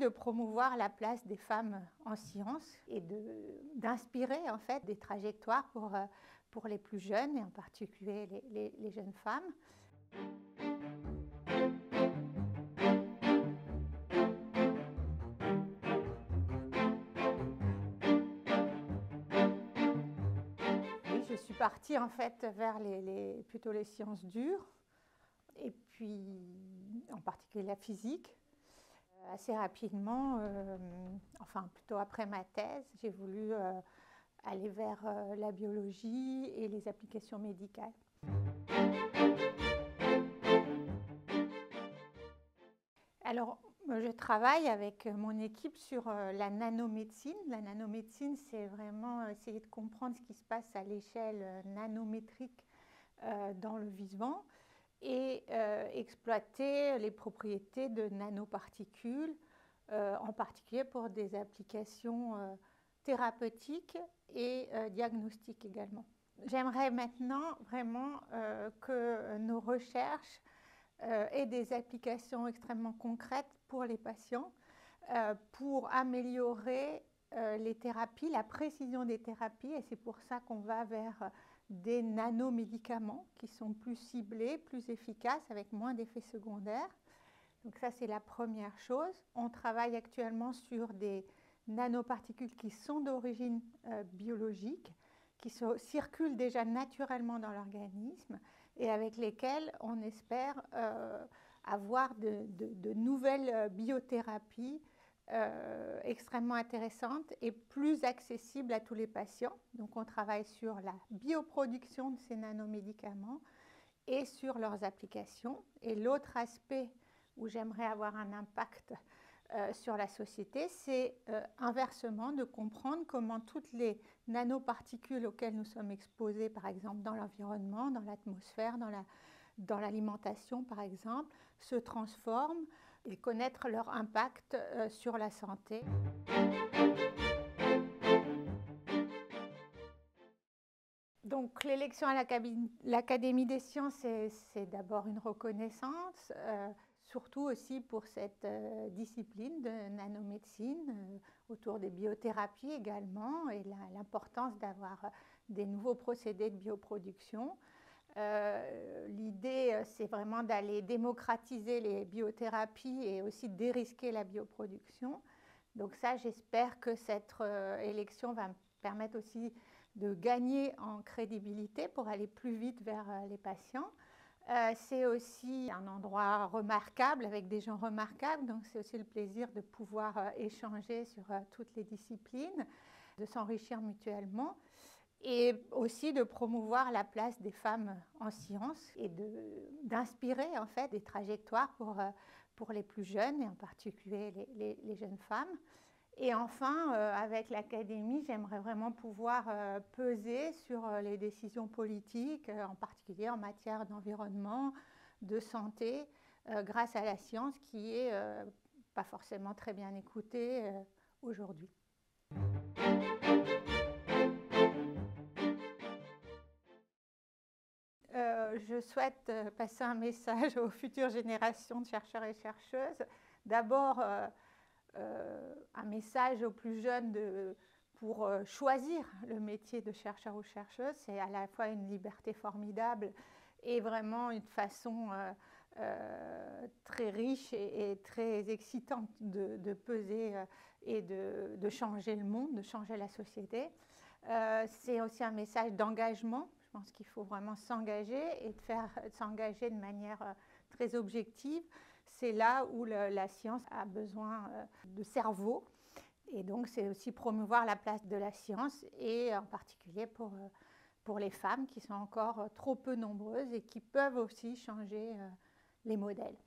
de promouvoir la place des femmes en sciences et d'inspirer en fait des trajectoires pour les plus jeunes et en particulier les jeunes femmes. Oui, je suis partie en fait vers plutôt les sciences dures et puis en particulier la physique. Assez rapidement, enfin plutôt après ma thèse, j'ai voulu aller vers la biologie et les applications médicales. Alors, je travaille avec mon équipe sur la nanomédecine. La nanomédecine, c'est vraiment essayer de comprendre ce qui se passe à l'échelle nanométrique dans le vivant et exploiter les propriétés de nanoparticules, en particulier pour des applications thérapeutiques et diagnostiques également. J'aimerais maintenant vraiment que nos recherches aient des applications extrêmement concrètes pour les patients, pour améliorer les thérapies, la précision des thérapies, et c'est pour ça qu'on va vers des nanomédicaments qui sont plus ciblés, plus efficaces, avec moins d'effets secondaires. Donc ça, c'est la première chose. On travaille actuellement sur des nanoparticules qui sont d'origine biologique, qui circulent déjà naturellement dans l'organisme et avec lesquels on espère avoir de nouvelles biothérapies extrêmement intéressantes et plus accessibles à tous les patients. Donc on travaille sur la bioproduction de ces nanomédicaments et sur leurs applications. Et l'autre aspect où j'aimerais avoir un impact sur la société, c'est inversement de comprendre comment toutes les nanoparticules auxquelles nous sommes exposés, par exemple dans l'environnement, dans l'atmosphère, dans l'alimentation par exemple, se transforment et connaître leur impact sur la santé. Donc l'élection à l'Académie des sciences, c'est d'abord une reconnaissance, surtout aussi pour cette discipline de nanomédecine, autour des biothérapies également, et l'importance d'avoir des nouveaux procédés de bioproduction. L'idée, c'est vraiment d'aller démocratiser les biothérapies et aussi dérisquer la bioproduction. Donc ça, j'espère que cette élection va me permettre aussi de gagner en crédibilité pour aller plus vite vers les patients. C'est aussi un endroit remarquable avec des gens remarquables, donc c'est aussi le plaisir de pouvoir échanger sur toutes les disciplines, de s'enrichir mutuellement et aussi de promouvoir la place des femmes en sciences et d'inspirer en fait des trajectoires pour les plus jeunes et en particulier les jeunes femmes. Et enfin, avec l'Académie, j'aimerais vraiment pouvoir peser sur les décisions politiques, en particulier en matière d'environnement, de santé, grâce à la science qui est pas forcément très bien écoutée aujourd'hui. Je souhaite passer un message aux futures générations de chercheurs et chercheuses. D'abord, un message aux plus jeunes pour choisir le métier de chercheur ou chercheuse. C'est à la fois une liberté formidable et vraiment une façon très riche et très excitante de peser et de changer le monde, de changer la société. C'est aussi un message d'engagement. Je pense qu'il faut vraiment s'engager et s'engager de manière très objective. C'est là où la science a besoin de cerveau. Et donc, c'est aussi promouvoir la place de la science et en particulier pour les femmes qui sont encore trop peu nombreuses et qui peuvent aussi changer les modèles.